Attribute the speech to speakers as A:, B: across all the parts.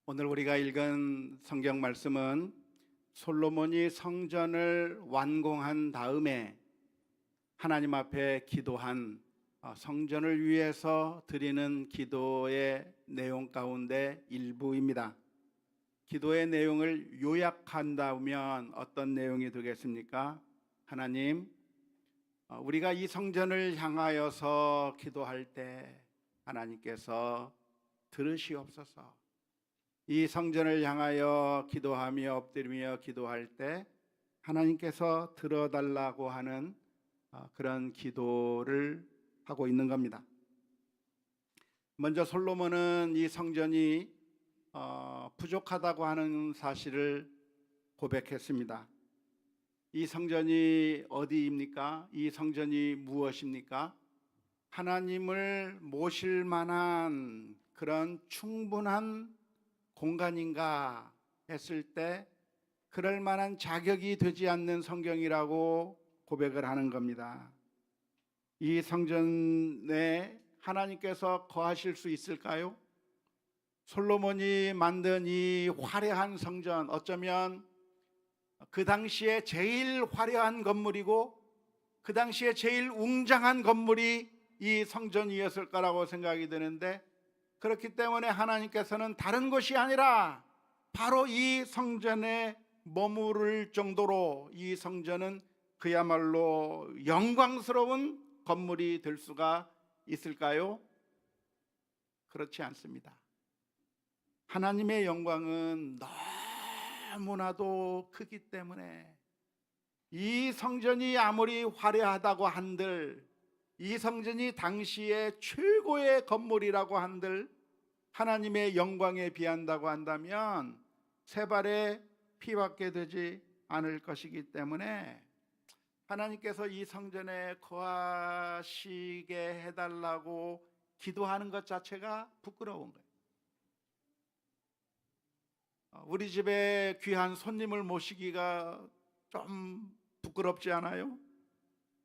A: 오늘 우리가 읽은 성경 말씀은 솔로몬이 성전을 완공한 다음에 하나님 앞에 기도한 성전을 위해서 드리는 기도의 내용 가운데 일부입니다. 기도의 내용을 요약한다면 어떤 내용이 되겠습니까? 하나님, 우리가 이 성전을 향하여서 기도할 때 하나님께서 들으시옵소서. 이 성전을 향하여 기도하며 엎드리며 기도할 때 하나님께서 들어달라고 하는 그런 기도를 하고 있는 겁니다. 먼저 솔로몬은 이 성전이 부족하다고 하는 사실을 고백했습니다. 이 성전이 어디입니까? 이 성전이 무엇입니까? 하나님을 모실 만한 그런 충분한 공간인가 했을 때 그럴 만한 자격이 되지 않는 성경이라고 고백을 하는 겁니다. 이 성전에 하나님께서 거하실 수 있을까요? 솔로몬이 만든 이 화려한 성전, 어쩌면 그 당시에 제일 화려한 건물이고 그 당시에 제일 웅장한 건물이 이 성전이었을 거라고 생각이 드는데, 그렇기 때문에 하나님께서는 다른 곳이 아니라 바로 이 성전에 머무를 정도로 이 성전은 그야말로 영광스러운 건물이 될 수가 있을까요? 그렇지 않습니다. 하나님의 영광은 너무나도 크기 때문에 이 성전이 아무리 화려하다고 한들, 이 성전이 당시의 최고의 건물이라고 한들 하나님의 영광에 비한다고 한다면 세 발의 피밖에 되지 않을 것이기 때문에 하나님께서 이 성전에 거하시게 해달라고 기도하는 것 자체가 부끄러운 거예요. 우리 집에 귀한 손님을 모시기가 좀 부끄럽지 않아요?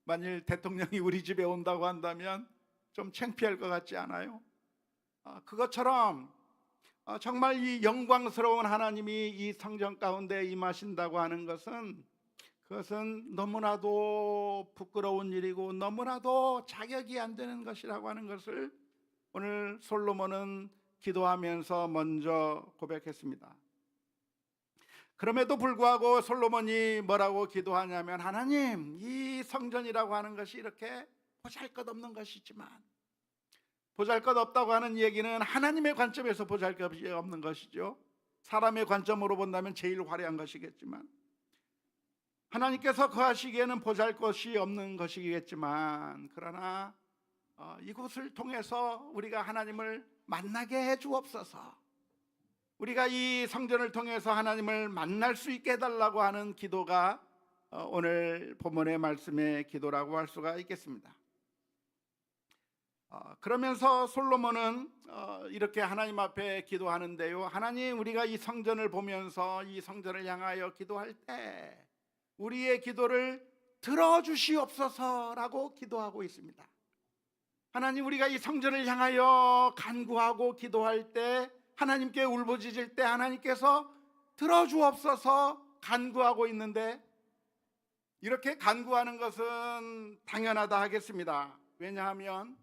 A: 만일 대통령이 우리 집에 온다고 한다면 좀 창피할 것 같지 않아요? 그것처럼 정말 이 영광스러운 하나님이 이 성전 가운데 임하신다고 하는 것은, 그것은 너무나도 부끄러운 일이고 너무나도 자격이 안 되는 것이라고 하는 것을 오늘 솔로몬은 기도하면서 먼저 고백했습니다. 그럼에도 불구하고 솔로몬이 뭐라고 기도하냐면, 하나님, 이 성전이라고 하는 것이 이렇게 보잘것없는 것이지만, 보잘것없다고 하는 얘기는 하나님의 관점에서 보잘것이 없는 것이죠. 사람의 관점으로 본다면 제일 화려한 것이겠지만, 하나님께서 거하시기에는 보잘것이 없는 것이겠지만, 그러나 이곳을 통해서 우리가 하나님을 만나게 해 주옵소서. 우리가 이 성전을 통해서 하나님을 만날 수 있게 해달라고 하는 기도가 오늘 본문의 말씀의 기도라고 할 수가 있겠습니다. 그러면서 솔로몬은 이렇게 하나님 앞에 기도하는데요, 하나님, 우리가 이 성전을 보면서 이 성전을 향하여 기도할 때 우리의 기도를 들어주시옵소서라고 기도하고 있습니다. 하나님, 우리가 이 성전을 향하여 간구하고 기도할 때, 하나님께 울부짖을 때 하나님께서 들어주옵소서 간구하고 있는데, 이렇게 간구하는 것은 당연하다 하겠습니다. 왜냐하면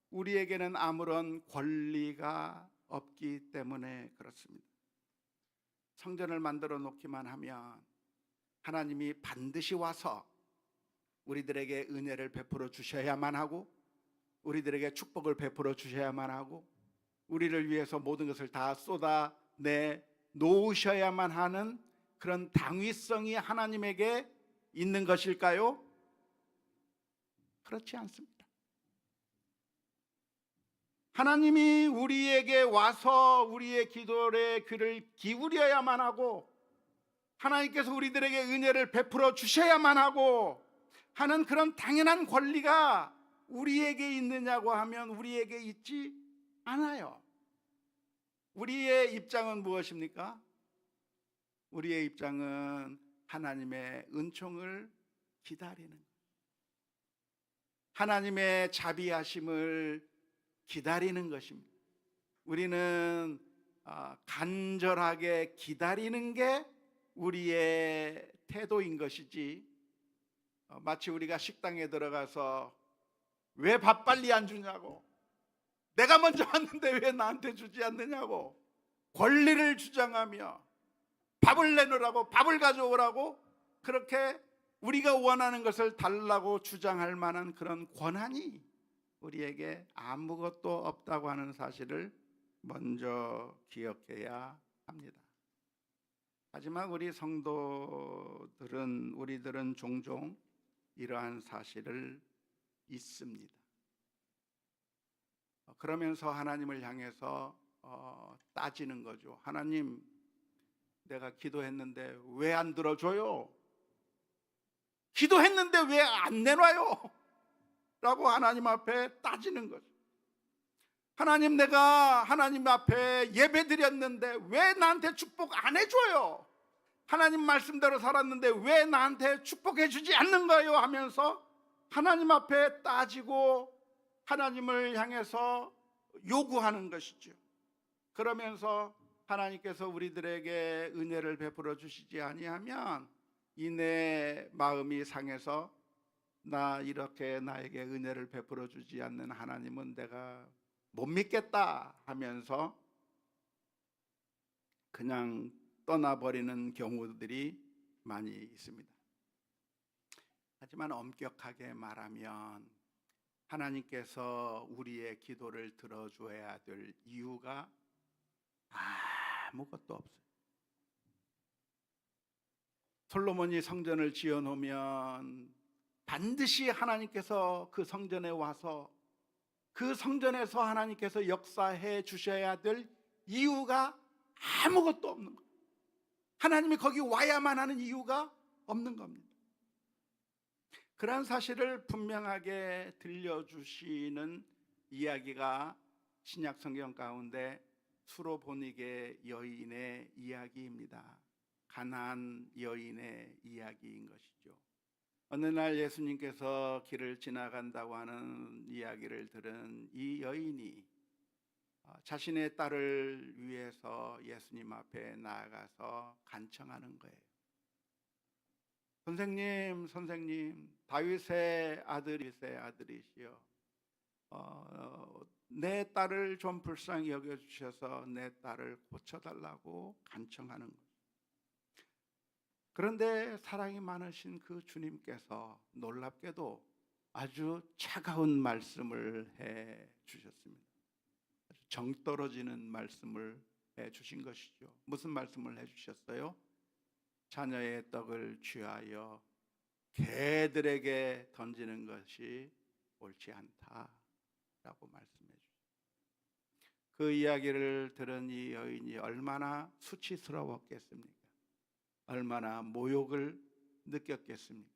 A: 우리에게는 아무런 권리가 없기 때문에 그렇습니다. 성전을 만들어 놓기만 하면 하나님이 반드시 와서 우리들에게 은혜를 베풀어 주셔야만 하고, 우리들에게 축복을 베풀어 주셔야만 하고, 우리를 위해서 모든 것을 다 쏟아내 놓으셔야만 하는 그런 당위성이 하나님에게 있는 것일까요? 그렇지 않습니다. 하나님이 우리에게 와서 우리의 기도에 귀를 기울여야만 하고, 하나님께서 우리들에게 은혜를 베풀어 주셔야만 하고 하는 그런 당연한 권리가 우리에게 있느냐고 하면 우리에게 있지 않아요. 우리의 입장은 무엇입니까? 우리의 입장은 하나님의 은총을 기다리는 것, 하나님의 자비하심을 기다리는 것입니다. 우리는 간절하게 기다리는 게 우리의 태도인 것이지, 마치 우리가 식당에 들어가서 왜 밥 빨리 안 주냐고, 내가 먼저 왔는데 왜 나한테 주지 않느냐고 권리를 주장하며 밥을 내놓으라고, 밥을 가져오라고, 그렇게 우리가 원하는 것을 달라고 주장할 만한 그런 권한이 우리에게 아무것도 없다고 하는 사실을 먼저 기억해야 합니다. 하지만 우리 성도들은, 우리들은 종종 이러한 사실을 잊습니다. 그러면서 하나님을 향해서 따지는 거죠. 하나님, 내가 기도했는데 왜 안 들어줘요? 기도했는데 왜 안 내놔요? 라고 하나님 앞에 따지는 거죠. 하나님, 내가 하나님 앞에 예배 드렸는데 왜 나한테 축복 안 해줘요? 하나님 말씀대로 살았는데 왜 나한테 축복해 주지 않는 거예요? 하면서 하나님 앞에 따지고 하나님을 향해서 요구하는 것이죠. 그러면서 하나님께서 우리들에게 은혜를 베풀어 주시지 아니하면 이 내 마음이 상해서, 나 이렇게 나에게 은혜를 베풀어 주지 않는 하나님은 내가 못 믿겠다 하면서 그냥 떠나버리는 경우들이 많이 있습니다. 하지만 엄격하게 말하면 하나님께서 우리의 기도를 들어줘야 될 이유가 아무것도 없어요. 솔로몬이 성전을 지어 놓으면 반드시 하나님께서 그 성전에 와서 그 성전에서 하나님께서 역사해 주셔야 될 이유가 아무것도 없는 거예요. 하나님이 거기 와야만 하는 이유가 없는 겁니다. 그러한 사실을 분명하게 들려주시는 이야기가 신약 성경 가운데 수로보니게 여인의 이야기입니다. 가나안 여인의 이야기인 것이죠. 어느 날 예수님께서 길을 지나간다고 하는 이야기를 들은 이 여인이 자신의 딸을 위해서 예수님 앞에 나아가서 간청하는 거예요. 선생님, 선생님, 다윗의 아들이시여, 내 딸을 좀 불쌍히 여겨주셔서 내 딸을 고쳐달라고 간청하는 거예요. 그런데 사랑이 많으신 그 주님께서 놀랍게도 아주 차가운 말씀을 해 주셨습니다. 아주 정 떨어지는 말씀을 해 주신 것이죠. 무슨 말씀을 해 주셨어요? 자녀의 떡을 취하여 개들에게 던지는 것이 옳지 않다라고 말씀해 주셨어요. 그 이야기를 들은 이 여인이 얼마나 수치스러웠겠습니까? 얼마나 모욕을 느꼈겠습니까?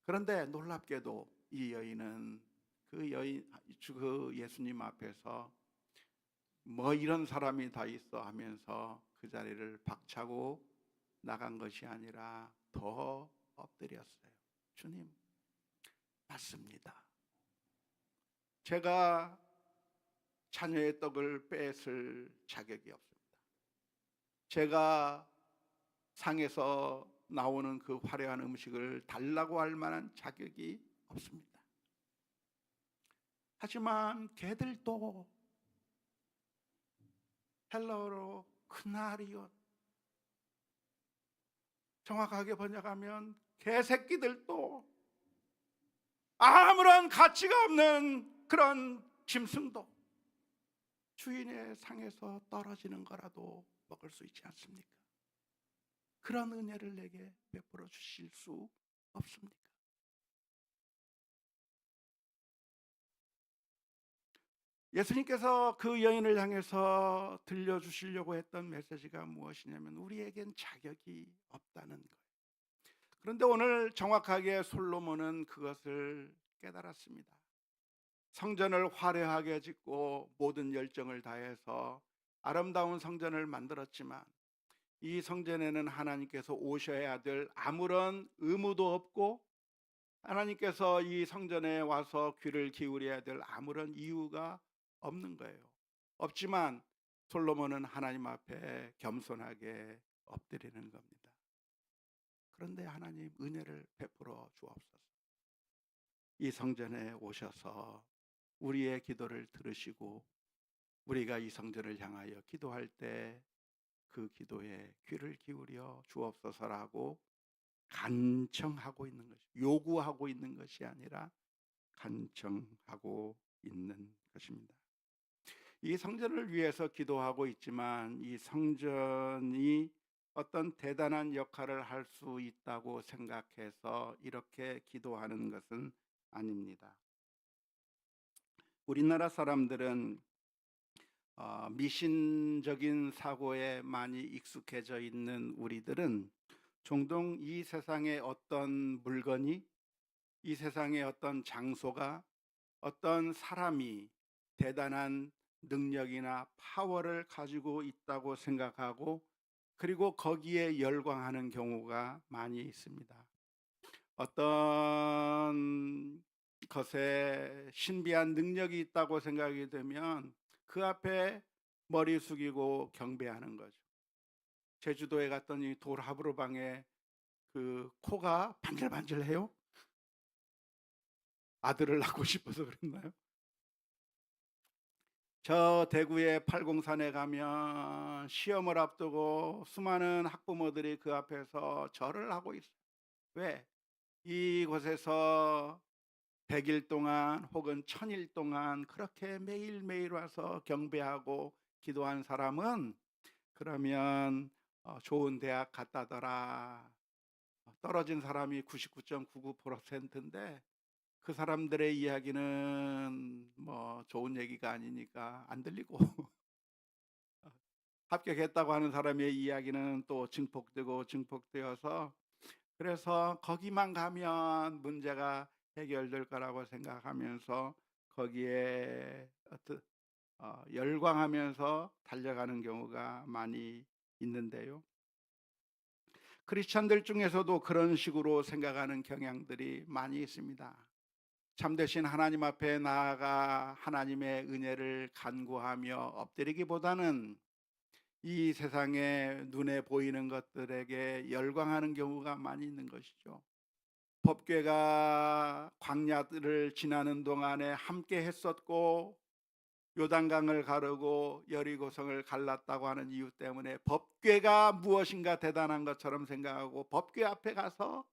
A: 그런데 놀랍게도 이 여인은 그 예수님 앞에서 뭐 이런 사람이 다 있어 하면서 그 자리를 박차고 나간 것이 아니라 더 엎드렸어요. 주님, 맞습니다. 제가 자녀의 떡을 뺏을 자격이 없습니다. 제가 상에서 나오는 그 화려한 음식을 달라고 할 만한 자격이 없습니다. 하지만 개들도, 헬라어로 크나리온, 정확하게 번역하면 개새끼들도, 아무런 가치가 없는 그런 짐승도 주인의 상에서 떨어지는 거라도 먹을 수 있지 않습니까? 그런 은혜를 내게 베풀어 주실 수 없습니까? 예수님께서 그 여인을 향해서 들려주시려고 했던 메시지가 무엇이냐면 우리에겐 자격이 없다는 거예요. 그런데 오늘 정확하게 솔로몬은 그것을 깨달았습니다. 성전을 화려하게 짓고 모든 열정을 다해서 아름다운 성전을 만들었지만 이 성전에는 하나님께서 오셔야 될 아무런 의무도 없고 하나님께서 이 성전에 와서 귀를 기울여야 될 아무런 이유가 없는 거예요. 없지만 솔로몬은 하나님 앞에 겸손하게 엎드리는 겁니다. 그런데 하나님 은혜를 베풀어 주옵소서. 이 성전에 오셔서 우리의 기도를 들으시고 우리가 이 성전을 향하여 기도할 때 그 기도에 귀를 기울여 주옵소서라고 간청하고 있는 것이, 요구하고 있는 것이 아니라 간청하고 있는 것입니다. 이 성전을 위해서 기도하고 있지만 이 성전이 어떤 대단한 역할을 할 수 있다고 생각해서 이렇게 기도하는 것은 아닙니다. 우리나라 사람들은 미신적인 사고에 많이 익숙해져 있는 우리들은 종종 이 세상의 어떤 물건이, 이 세상의 어떤 장소가, 어떤 사람이 대단한 능력이나 파워를 가지고 있다고 생각하고 그리고 거기에 열광하는 경우가 많이 있습니다. 어떤 것에 신비한 능력이 있다고 생각이 되면 그 앞에 머리 숙이고 경배하는 거죠. 제주도에 갔더니 돌하부로방에 그 코가 반질반질해요. 아들을 낳고 싶어서 그랬나요? 저 대구의 팔공산에 가면 시험을 앞두고 수많은 학부모들이 그 앞에서 절을 하고 있어요. 왜? 이곳에서 100일 동안 혹은 1000일 동안 그렇게 매일매일 와서 경배하고 기도한 사람은 그러면 좋은 대학 갔다더라. 떨어진 사람이 99.99%인데 그 사람들의 이야기는 뭐 좋은 얘기가 아니니까 안 들리고 합격했다고 하는 사람의 이야기는 또 증폭되어서 그래서 거기만 가면 문제가 해결될 거라고 생각하면서 거기에 열광하면서 달려가는 경우가 많이 있는데요. 크리스천들 중에서도 그런 식으로 생각하는 경향들이 많이 있습니다. 참되신 하나님 앞에 나아가 하나님의 은혜를 간구하며 엎드리기보다는 이 세상에 눈에 보이는 것들에게 열광하는 경우가 많이 있는 것이죠. 법궤가 광야들을 지나는 동안에 함께 했었고 요단강을 가르고 여리고성을 갈랐다고 하는 이유 때문에 법궤가 무엇인가 대단한 것처럼 생각하고 법궤 앞에 가서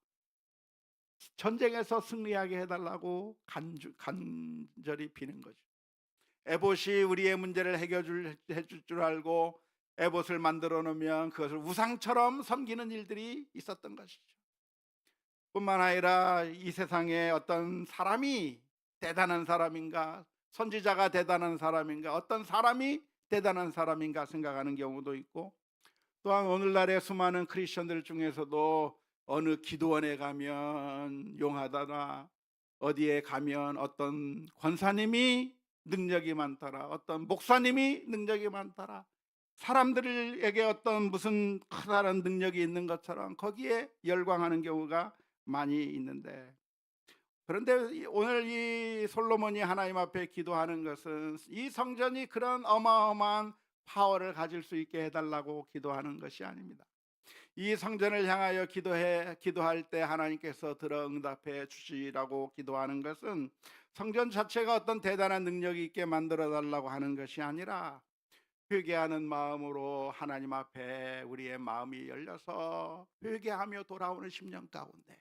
A: 전쟁에서 승리하게 해달라고 간절히 비는 거죠. 에봇이 우리의 문제를 해줄 줄 알고 에봇을 만들어 놓으면 그것을 우상처럼 섬기는 일들이 있었던 것이죠. 뿐만 아니라 이 세상에 어떤 사람이 대단한 사람인가, 선지자가 대단한 사람인가, 어떤 사람이 대단한 사람인가 생각하는 경우도 있고, 또한 오늘날의 수많은 크리스천들 중에서도 어느 기도원에 가면 용하다나 어디에 가면 어떤 권사님이 능력이 많더라, 어떤 목사님이 능력이 많더라, 사람들에게 어떤 무슨 커다란 능력이 있는 것처럼 거기에 열광하는 경우가 많이 있는데, 그런데 오늘 이 솔로몬이 하나님 앞에 기도하는 것은 이 성전이 그런 어마어마한 파워를 가질 수 있게 해달라고 기도하는 것이 아닙니다. 이 성전을 향하여 기도할 때 하나님께서 들어 응답해 주시라고 기도하는 것은 성전 자체가 어떤 대단한 능력이 있게 만들어 달라고 하는 것이 아니라 회개하는 마음으로 하나님 앞에 우리의 마음이 열려서 회개하며 돌아오는 10년 가운데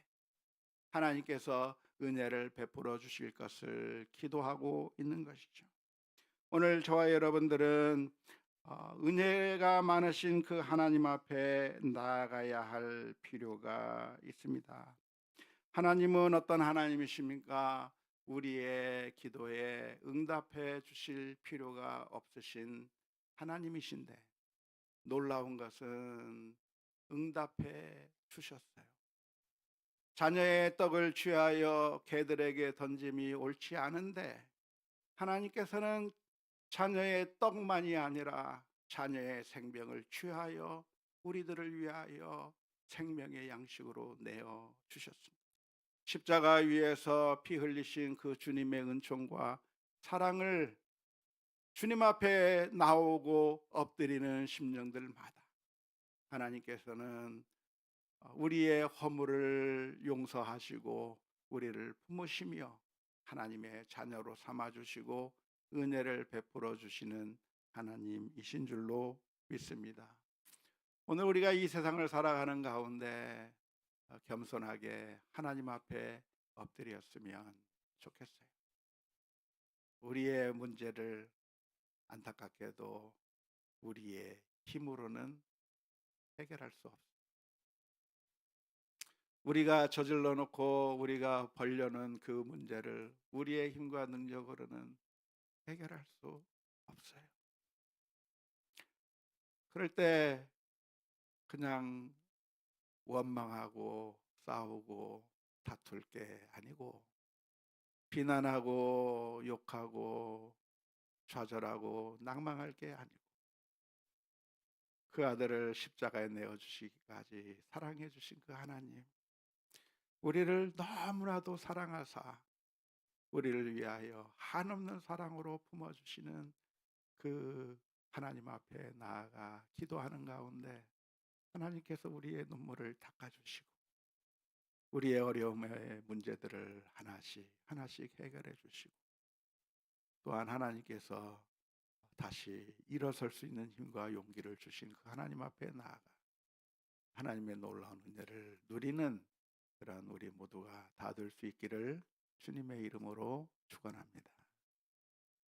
A: 하나님께서 은혜를 베풀어 주실 것을 기도하고 있는 것이죠. 오늘 저와 여러분들은 은혜가 많으신 그 하나님 앞에 나아가야 할 필요가 있습니다. 하나님은 어떤 하나님이십니까? 우리의 기도에 응답해 주실 필요가 없으신 하나님이신데 놀라운 것은 응답해 주셨어요. 자녀의 떡을 취하여 개들에게 던짐이 옳지 않은데 하나님께서는 자녀의 떡만이 아니라 자녀의 생명을 취하여 우리들을 위하여 생명의 양식으로 내어 주셨습니다. 십자가 위에서 피 흘리신 그 주님의 은총과 사랑을 주님 앞에 나오고 엎드리는 심령들마다 하나님께서는 우리의 허물을 용서하시고 우리를 품으시며 하나님의 자녀로 삼아 주시고 은혜를 베풀어 주시는 하나님이신 줄로 믿습니다. 오늘 우리가 이 세상을 살아가는 가운데 겸손하게 하나님 앞에 엎드렸으면 좋겠어요. 우리의 문제를 안타깝게도 우리의 힘으로는 해결할 수 없어요. 우리가 저질러 놓고 우리가 벌려놓은 그 문제를 우리의 힘과 능력으로는 해결할 수 없어요. 그럴 때 그냥 원망하고 싸우고 다툴 게 아니고 비난하고 욕하고 좌절하고 낭망할 게 아니고 그 아들을 십자가에 내어주시기까지 사랑해 주신 그 하나님, 우리를 너무나도 사랑하사 우리를 위하여 한없는 사랑으로 품어주시는 그 하나님 앞에 나아가 기도하는 가운데 하나님께서 우리의 눈물을 닦아주시고 우리의 어려움의 문제들을 하나씩 하나씩 해결해 주시고 또한 하나님께서 다시 일어설 수 있는 힘과 용기를 주신 그 하나님 앞에 나아가 하나님의 놀라운 은혜를 누리는 그런 우리 모두가 다 될 수 있기를 주님의 이름으로 축원합니다.